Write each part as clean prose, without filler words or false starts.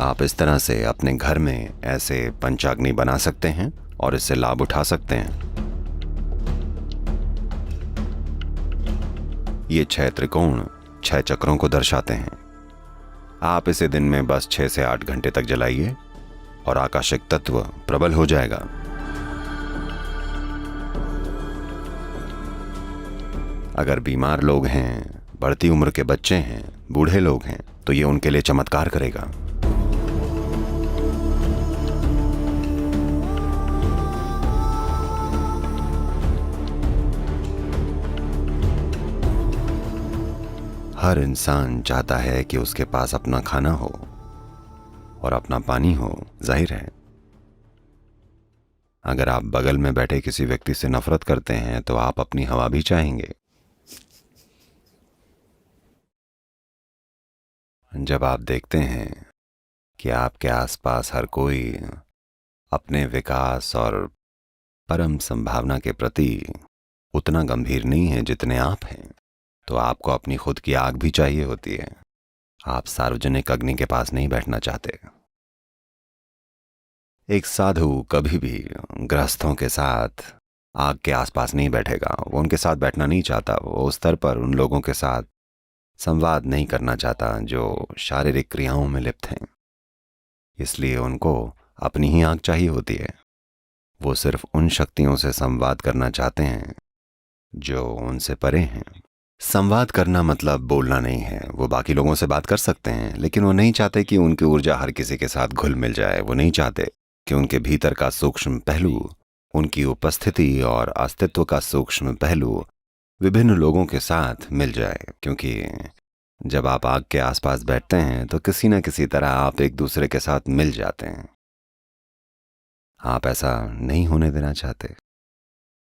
आप इस तरह से अपने घर में ऐसे पंचाग्नि बना सकते हैं और इससे लाभ उठा सकते हैं। ये 6 त्रिकोण 6 चक्रों को दर्शाते हैं। आप इसे दिन में बस 6 से 8 घंटे तक जलाइए और आकाशिक तत्व प्रबल हो जाएगा। अगर बीमार लोग हैं, बढ़ती उम्र के बच्चे हैं, बूढ़े लोग हैं, तो ये उनके लिए चमत्कार करेगा। हर इंसान चाहता है कि उसके पास अपना खाना हो और अपना पानी हो, जाहिर है। अगर आप बगल में बैठे किसी व्यक्ति से नफरत करते हैं तो आप अपनी हवा भी चाहेंगे। जब आप देखते हैं कि आपके आसपास हर कोई अपने विकास और परम संभावना के प्रति उतना गंभीर नहीं है जितने आप हैं, तो आपको अपनी खुद की आग भी चाहिए होती है। आप सार्वजनिक अग्नि के पास नहीं बैठना चाहते। एक साधु कभी भी गृहस्थों के साथ आग के आसपास नहीं बैठेगा। वो उनके साथ बैठना नहीं चाहता। वो उस स्तर पर उन लोगों के साथ संवाद नहीं करना चाहता जो शारीरिक क्रियाओं में लिप्त हैं। इसलिए उनको अपनी ही आग चाहिए होती है। वो सिर्फ उन शक्तियों से संवाद करना चाहते हैं जो उनसे परे हैं। संवाद करना मतलब बोलना नहीं है। वो बाकी लोगों से बात कर सकते हैं, लेकिन वो नहीं चाहते कि उनकी ऊर्जा हर किसी के साथ घुल मिल जाए। वो नहीं चाहते कि उनके भीतर का सूक्ष्म पहलू, उनकी उपस्थिति और अस्तित्व का सूक्ष्म पहलू विभिन्न लोगों के साथ मिल जाए। क्योंकि जब आप आग के आसपास बैठते हैं तो किसी न किसी तरह आप एक दूसरे के साथ मिल जाते हैं। आप ऐसा नहीं होने देना चाहते।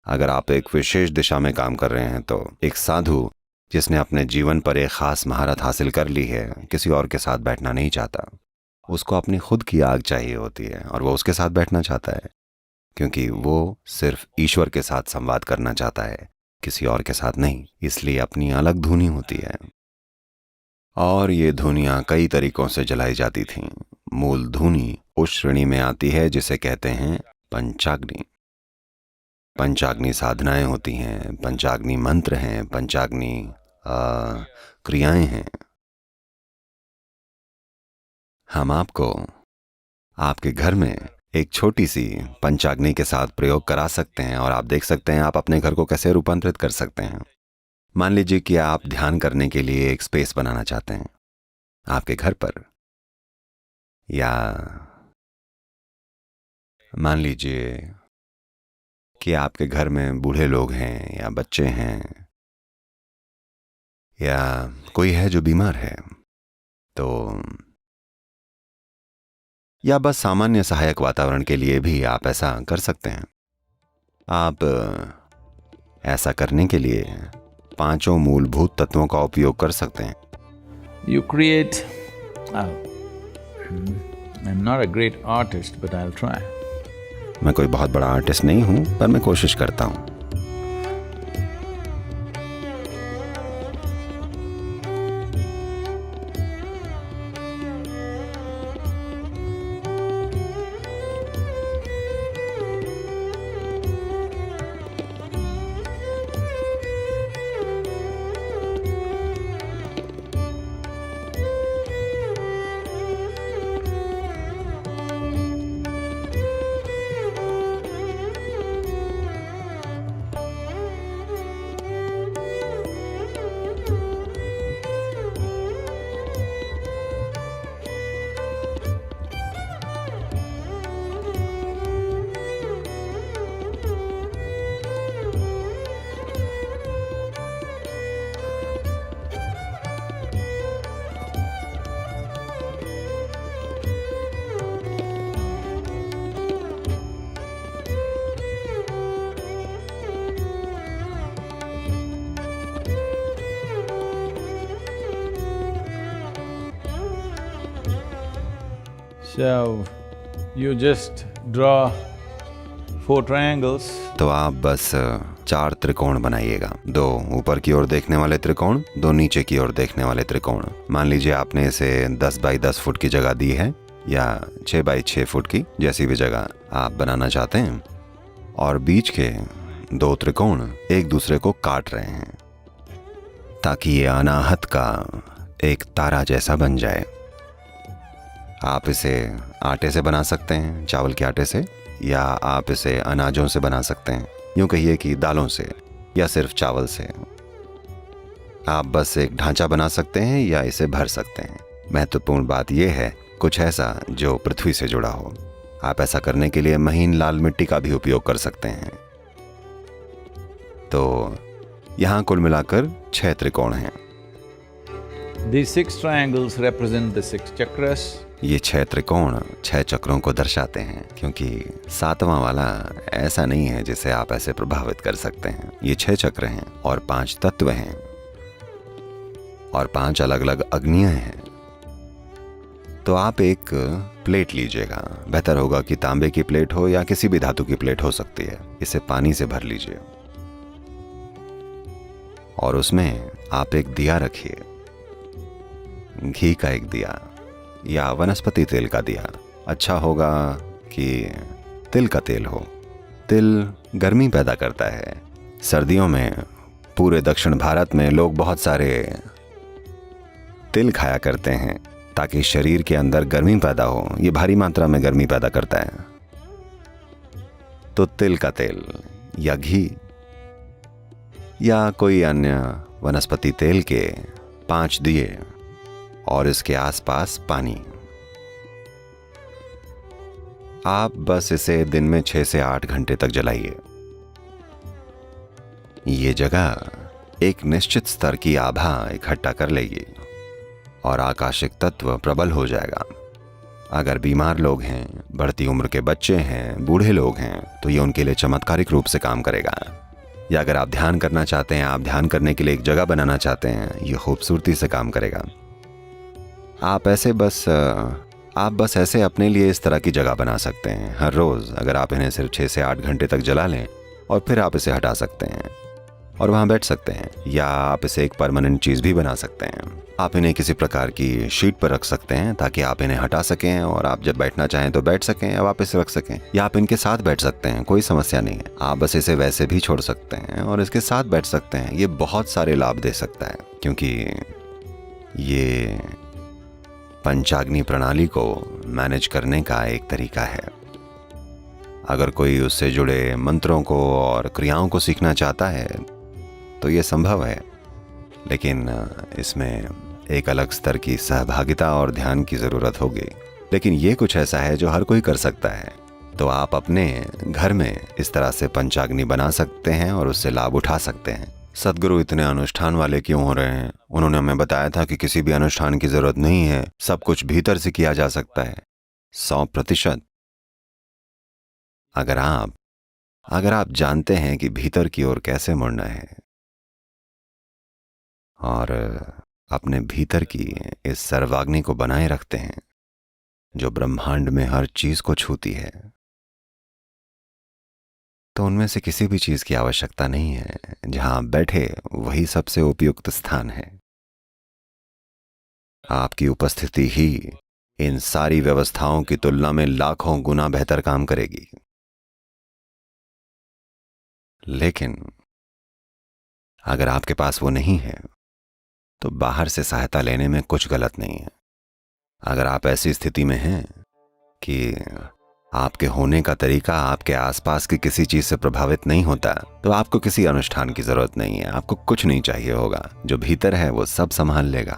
अगर आप एक विशेष दिशा में काम कर रहे हैं तो एक साधु जिसने अपने जीवन पर एक खास महारत हासिल कर ली है, किसी और के साथ बैठना नहीं चाहता। उसको अपनी खुद की आग चाहिए होती है और वो उसके साथ बैठना चाहता है, क्योंकि वो सिर्फ ईश्वर के साथ संवाद करना चाहता है, किसी और के साथ नहीं। इसलिए अपनी अलग धुनी होती है। और ये धुनियाँ कई तरीकों से जलाई जाती थीं। मूल धुनी उस श्रेणी में आती है जिसे कहते हैं पंचाग्नि। पंचाग्नि साधनाएं होती हैं, पंचाग्नि मंत्र हैं, पंचाग्नि क्रियाएं हैं। हम आपको आपके घर में एक छोटी सी पंचाग्नि के साथ प्रयोग करा सकते हैं और आप देख सकते हैं आप अपने घर को कैसे रूपांतरित कर सकते हैं। मान लीजिए कि आप ध्यान करने के लिए एक स्पेस बनाना चाहते हैं आपके घर पर, या मान लीजिए कि आपके घर में बूढ़े लोग हैं या बच्चे हैं या कोई है जो बीमार है, तो या बस सामान्य सहायक वातावरण के लिए भी आप ऐसा कर सकते हैं। आप ऐसा करने के लिए 5 मूलभूत तत्वों का उपयोग कर सकते हैं। You create. Oh, I'm not a great artist, but I'll try. मैं कोई बहुत बड़ा आर्टिस्ट नहीं हूं, पर मैं कोशिश करता हूं। So, you just draw 4 triangles. तो आप बस 4 त्रिकोण बनाइएगा। 2 ऊपर की ओर देखने वाले त्रिकोण, 2 नीचे की ओर देखने वाले त्रिकोण। मान लीजिए आपने इसे 10 बाई 10 फुट की जगह दी है, या 6 बाई 6 फुट की जैसी भी जगह आप बनाना चाहते हैं और बीच के 2 त्रिकोण एक दूसरे को काट रहे हैं ताकि ये अनाहत का एक तारा जैसा बन जाए। आप इसे आटे से बना सकते हैं, चावल के आटे से, या आप इसे अनाजों से बना सकते हैं, यूँ कहिए कि दालों से या सिर्फ चावल से। आप बस एक ढांचा बना सकते हैं या इसे भर सकते हैं। महत्वपूर्ण बात यह है कुछ ऐसा जो पृथ्वी से जुड़ा हो। आप ऐसा करने के लिए महीन लाल मिट्टी का भी उपयोग कर सकते हैं। तो यहाँ कुल मिलाकर 6 त्रिकोण हैं। These 6 triangles represent the 6 chakras. ये 6 त्रिकोण 6 चक्रों को दर्शाते हैं, क्योंकि 7वां वाला ऐसा नहीं है जिसे आप ऐसे प्रभावित कर सकते हैं। ये 6 चक्र हैं और 5 तत्व हैं और 5 अलग अलग अग्नियां हैं। तो आप एक प्लेट लीजिएगा, बेहतर होगा कि तांबे की प्लेट हो या किसी भी धातु की प्लेट हो सकती है। इसे पानी से भर लीजिए और उसमें आप एक दिया रखिए, घी का एक दिया या वनस्पति तेल का दिया। अच्छा होगा कि तिल का तेल हो। तिल गर्मी पैदा करता है। सर्दियों में पूरे दक्षिण भारत में लोग बहुत सारे तिल खाया करते हैं ताकि शरीर के अंदर गर्मी पैदा हो। ये भारी मात्रा में गर्मी पैदा करता है। तो तिल का तेल या घी या कोई अन्य वनस्पति तेल के 5 दिए और इसके आसपास पानी। आप बस इसे दिन में 6 से 8 घंटे तक जलाइए। ये जगह एक निश्चित स्तर की आभा इकट्ठा कर लेगी और आकाशिक तत्व प्रबल हो जाएगा। अगर बीमार लोग हैं, बढ़ती उम्र के बच्चे हैं, बूढ़े लोग हैं, तो ये उनके लिए चमत्कारिक रूप से काम करेगा। या अगर आप ध्यान करना चाहते हैं, आप ध्यान करने के लिए एक जगह बनाना चाहते हैं, ये खूबसूरती से काम करेगा। आप बस ऐसे अपने लिए इस तरह की जगह बना सकते हैं हर रोज़। अगर आप इन्हें सिर्फ 6 से 8 घंटे तक जला लें और फिर आप इसे हटा सकते हैं और वहाँ बैठ सकते हैं। या आप इसे एक परमानेंट चीज़ भी बना सकते हैं। आप इन्हें किसी प्रकार की शीट पर रख सकते हैं ताकि आप इन्हें हटा सकें और आप जब बैठना चाहें तो बैठ सकें या वापस रख सकें। या आप इनके साथ बैठ सकते हैं, कोई समस्या नहीं है। आप बस इसे वैसे भी छोड़ सकते हैं और इसके साथ बैठ सकते हैं। ये बहुत सारे लाभ दे सकता है, क्योंकि ये पंचाग्नि प्रणाली को मैनेज करने का एक तरीका है। अगर कोई उससे जुड़े मंत्रों को और क्रियाओं को सीखना चाहता है तो ये संभव है, लेकिन इसमें एक अलग स्तर की सहभागिता और ध्यान की ज़रूरत होगी। लेकिन ये कुछ ऐसा है जो हर कोई कर सकता है। तो आप अपने घर में इस तरह से पंचाग्नि बना सकते हैं और उससे लाभ उठा सकते हैं। सदगुरु इतने अनुष्ठान वाले क्यों हो रहे हैं? उन्होंने हमें बताया था कि किसी भी अनुष्ठान की जरूरत नहीं है, सब कुछ भीतर से किया जा सकता है 100%। अगर आप जानते हैं कि भीतर की ओर कैसे मुड़ना है और अपने भीतर की इस सर्वाग्नि को बनाए रखते हैं जो ब्रह्मांड में हर चीज को छूती है, तो उनमें से किसी भी चीज की आवश्यकता नहीं है। जहां आप बैठे वही सबसे उपयुक्त स्थान है। आपकी उपस्थिति ही इन सारी व्यवस्थाओं की तुलना में लाखों गुना बेहतर काम करेगी। लेकिन अगर आपके पास वो नहीं है तो बाहर से सहायता लेने में कुछ गलत नहीं है। अगर आप ऐसी स्थिति में हैं कि आपके होने का तरीका आपके आसपास की किसी चीज से प्रभावित नहीं होता, तो आपको किसी अनुष्ठान की जरूरत नहीं है। आपको कुछ नहीं चाहिए होगा, जो भीतर है वो सब संभाल लेगा।